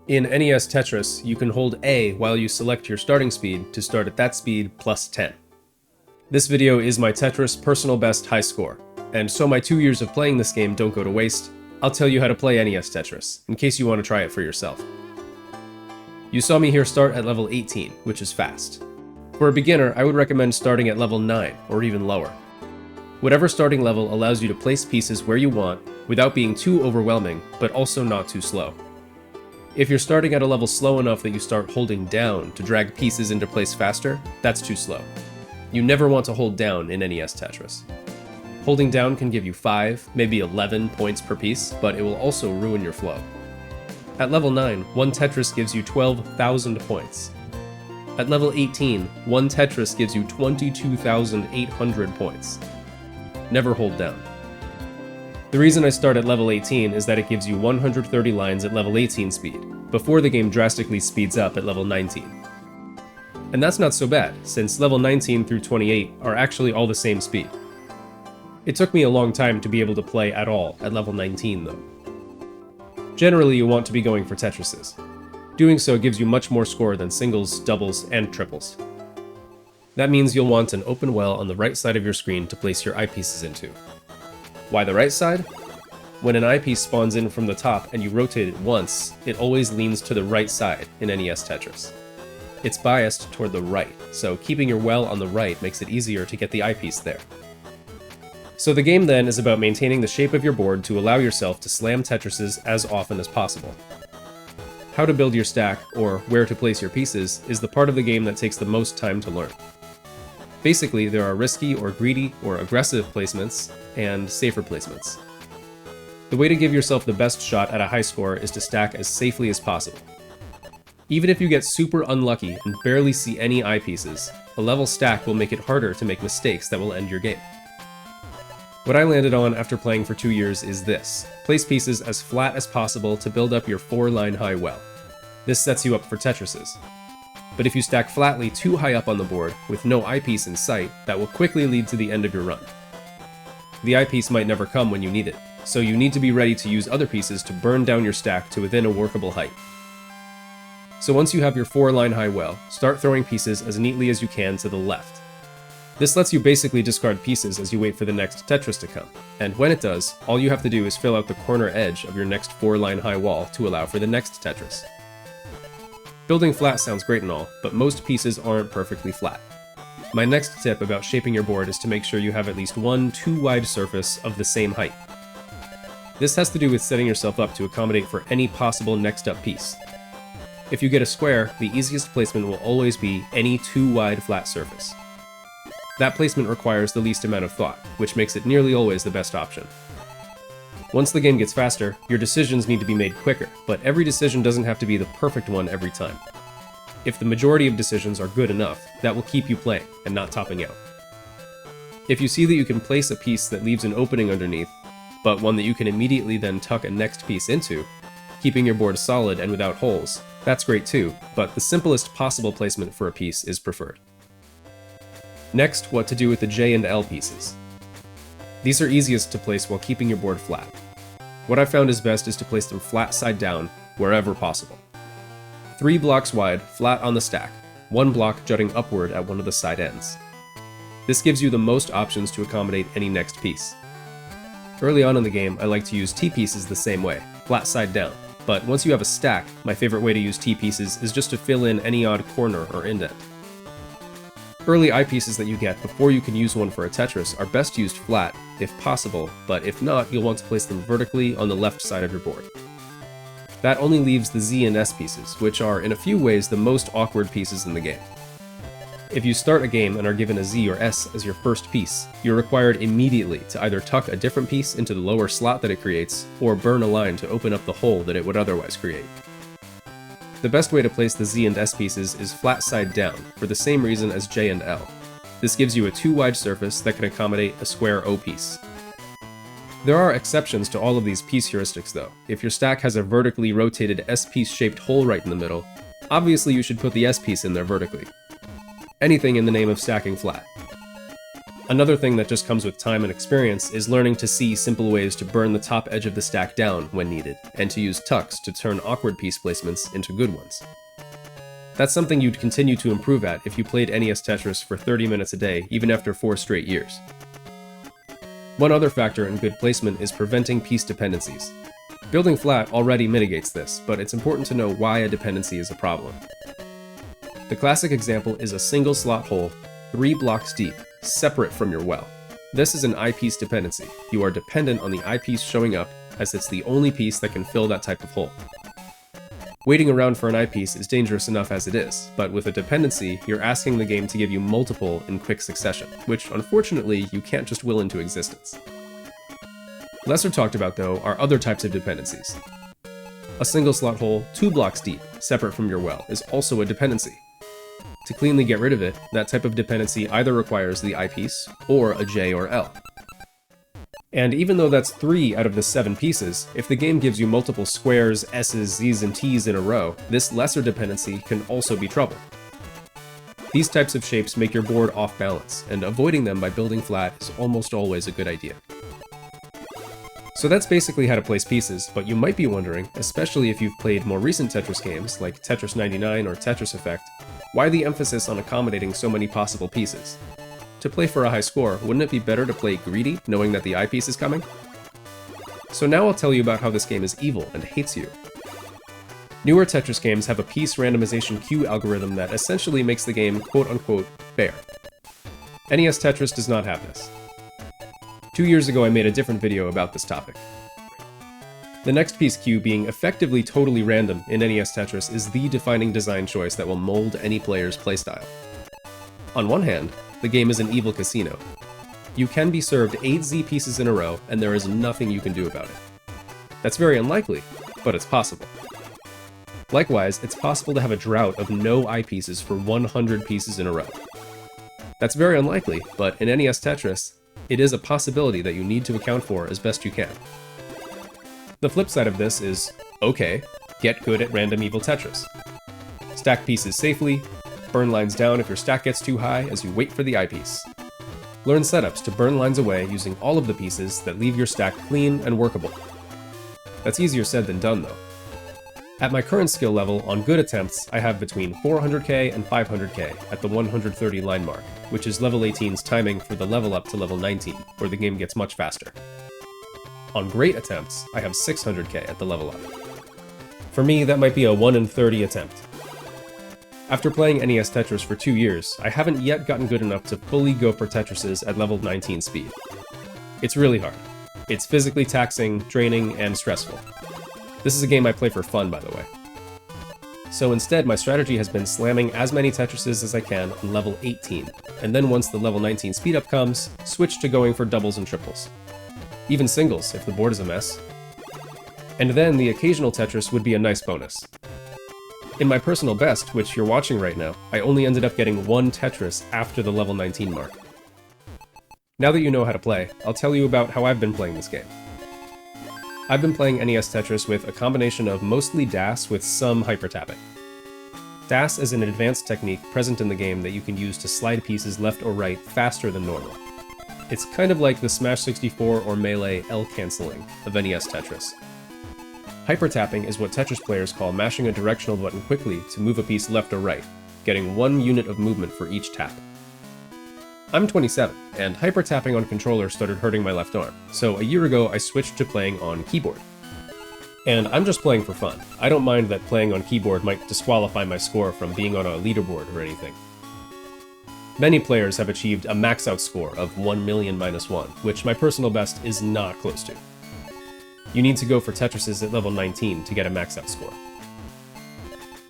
In NES Tetris, you can hold A while you select your starting speed to start at that speed plus 10. This video is my Tetris personal best high score, and so my 2 years of playing this game don't go to waste. I'll tell you how to play NES Tetris, in case you want to try it for yourself. You saw me here start at level 18, which is fast. For a beginner, I would recommend starting at level 9, or even lower. Whatever starting level allows you to place pieces where you want, without being too overwhelming, but also not too slow. If you're starting at a level slow enough that you start holding down to drag pieces into place faster, that's too slow. You never want to hold down in NES Tetris. Holding down can give you 5, maybe 11 points per piece, but it will also ruin your flow. At level 9, one Tetris gives you 12,000 points. At level 18, one Tetris gives you 22,800 points. Never hold down. The reason I start at level 18 is that it gives you 130 lines at level 18 speed, before the game drastically speeds up at level 19. And that's not so bad, since level 19 through 28 are actually all the same speed. It took me a long time to be able to play at all at level 19 though. Generally, you want to be going for Tetrises. Doing so gives you much more score than singles, doubles, and triples. That means you'll want an open well on the right side of your screen to place your eyepieces into. Why the right side? When an eyepiece spawns in from the top and you rotate it once, it always leans to the right side in NES Tetris. It's biased toward the right, so keeping your well on the right makes it easier to get the eyepiece there. So the game then is about maintaining the shape of your board to allow yourself to slam Tetrises as often as possible. How to build your stack, or where to place your pieces, is the part of the game that takes the most time to learn. Basically, there are risky or greedy or aggressive placements, and safer placements. The way to give yourself the best shot at a high score is to stack as safely as possible. Even if you get super unlucky and barely see any eyepieces, a level stack will make it harder to make mistakes that will end your game. What I landed on after playing for 2 years is this: place pieces as flat as possible to build up your 4-line high well. This sets you up for Tetrises. But if you stack flatly too high up on the board, with no eyepiece in sight, that will quickly lead to the end of your run. The eyepiece might never come when you need it, so you need to be ready to use other pieces to burn down your stack to within a workable height. So once you have your 4-line high well, start throwing pieces as neatly as you can to the left. This lets you basically discard pieces as you wait for the next Tetris to come, and when it does, all you have to do is fill out the corner edge of your next 4-line high wall to allow for the next Tetris. Building flat sounds great and all, but most pieces aren't perfectly flat. My next tip about shaping your board is to make sure you have at least one too-wide surface of the same height. This has to do with setting yourself up to accommodate for any possible next-up piece. If you get a square, the easiest placement will always be any too-wide flat surface. That placement requires the least amount of thought, which makes it nearly always the best option. Once the game gets faster, your decisions need to be made quicker, but every decision doesn't have to be the perfect one every time. If the majority of decisions are good enough, that will keep you playing and not topping out. If you see that you can place a piece that leaves an opening underneath, but one that you can immediately then tuck a next piece into, keeping your board solid and without holes, that's great too, but the simplest possible placement for a piece is preferred. Next, what to do with the J and L pieces. These are easiest to place while keeping your board flat. What I've found is best is to place them flat side down, wherever possible. 3 blocks wide, flat on the stack, 1 block jutting upward at one of the side ends. This gives you the most options to accommodate any next piece. Early on in the game, I like to use T-pieces the same way, flat side down, but once you have a stack, my favorite way to use T-pieces is just to fill in any odd corner or indent. Early eyepieces that you get before you can use one for a Tetris are best used flat, if possible, but if not, you'll want to place them vertically on the left side of your board. That only leaves the Z and S pieces, which are in a few ways the most awkward pieces in the game. If you start a game and are given a Z or S as your first piece, you're required immediately to either tuck a different piece into the lower slot that it creates, or burn a line to open up the hole that it would otherwise create. The best way to place the Z and S pieces is flat side down, for the same reason as J and L. This gives you a too-wide surface that can accommodate a square O piece. There are exceptions to all of these piece heuristics though. If your stack has a vertically rotated S-piece shaped hole right in the middle, obviously you should put the S-piece in there vertically. Anything in the name of stacking flat. Another thing that just comes with time and experience is learning to see simple ways to burn the top edge of the stack down when needed, and to use tucks to turn awkward piece placements into good ones. That's something you'd continue to improve at if you played NES Tetris for 30 minutes a day, even after 4 straight years. One other factor in good placement is preventing piece dependencies. Building flat already mitigates this, but it's important to know why a dependency is a problem. The classic example is a single slot hole, 3 blocks deep, separate from your well. This is an eyepiece dependency. You are dependent on the eyepiece showing up, as it's the only piece that can fill that type of hole. Waiting around for an eyepiece is dangerous enough as it is, but with a dependency, you're asking the game to give you multiple in quick succession, which unfortunately you can't just will into existence. Lesser talked about though are other types of dependencies. A single slot hole 2 blocks deep, separate from your well, is also a dependency. To cleanly get rid of it, that type of dependency either requires the eyepiece, or a J or L. And even though that's 3 out of the 7 pieces, if the game gives you multiple squares, S's, Z's, and T's in a row, this lesser dependency can also be trouble. These types of shapes make your board off balance, and avoiding them by building flat is almost always a good idea. So that's basically how to place pieces, but you might be wondering, especially if you've played more recent Tetris games like Tetris 99 or Tetris Effect, why the emphasis on accommodating so many possible pieces? To play for a high score, wouldn't it be better to play greedy, knowing that the eyepiece is coming? So now I'll tell you about how this game is evil and hates you. Newer Tetris games have a piece randomization queue algorithm that essentially makes the game quote-unquote fair. NES Tetris does not have this. 2 years ago I made a different video about this topic. The next piece queue being effectively totally random in NES Tetris is the defining design choice that will mold any player's playstyle. On one hand, the game is an evil casino. You can be served 8 Z pieces in a row, and there is nothing you can do about it. That's very unlikely, but it's possible. Likewise, it's possible to have a drought of no eyepieces for 100 pieces in a row. That's very unlikely, but in NES Tetris, it is a possibility that you need to account for as best you can. The flip side of this is, okay, get good at random evil Tetris. Stack pieces safely, burn lines down if your stack gets too high as you wait for the eyepiece. Learn setups to burn lines away using all of the pieces that leave your stack clean and workable. That's easier said than done though. At my current skill level, on good attempts, I have between 400k and 500k at the 130 line mark, which is level 18's timing for the level up to level 19, where the game gets much faster. On great attempts, I have 600k at the level up. For me, that might be a 1 in 30 attempt. After playing NES Tetris for 2 years, I haven't yet gotten good enough to fully go for Tetrises at level 19 speed. It's really hard. It's physically taxing, draining, and stressful. This is a game I play for fun, by the way. So instead, my strategy has been slamming as many Tetrises as I can on level 18, and then once the level 19 speed up comes, switch to going for doubles and triples. Even singles, if the board is a mess. And then the occasional Tetris would be a nice bonus. In my personal best, which you're watching right now, I only ended up getting 1 Tetris after the level 19 mark. Now that you know how to play, I'll tell you about how I've been playing this game. I've been playing NES Tetris with a combination of mostly DAS with some hypertapping. DAS is an advanced technique present in the game that you can use to slide pieces left or right faster than normal. It's kind of like the Smash 64 or Melee L-canceling of NES Tetris. Hypertapping is what Tetris players call mashing a directional button quickly to move a piece left or right, getting 1 unit of movement for each tap. I'm 27, and hypertapping on controller started hurting my left arm, so a year ago I switched to playing on keyboard. And I'm just playing for fun. I don't mind that playing on keyboard might disqualify my score from being on a leaderboard or anything. Many players have achieved a max-out score of 1,000,000-1, which my personal best is not close to. You need to go for Tetrises at level 19 to get a max-out score.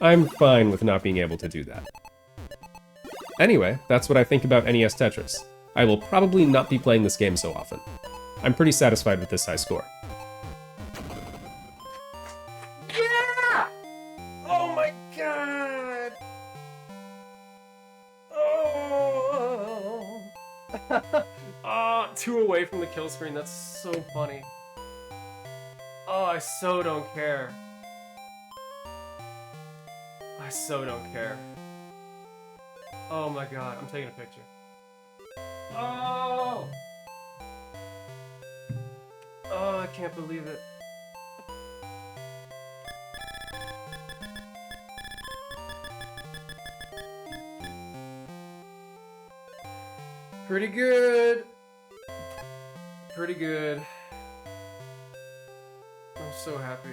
I'm fine with not being able to do that. Anyway, that's what I think about NES Tetris. I will probably not be playing this game so often. I'm pretty satisfied with this high score. Yeah! Oh my god! Oh! Ah, 2 away from the kill screen, that's so funny. Oh, I so don't care. I so don't care. Oh my god, I'm taking a picture. Oh! Oh, I can't believe it. Pretty good. Pretty good. I'm so happy.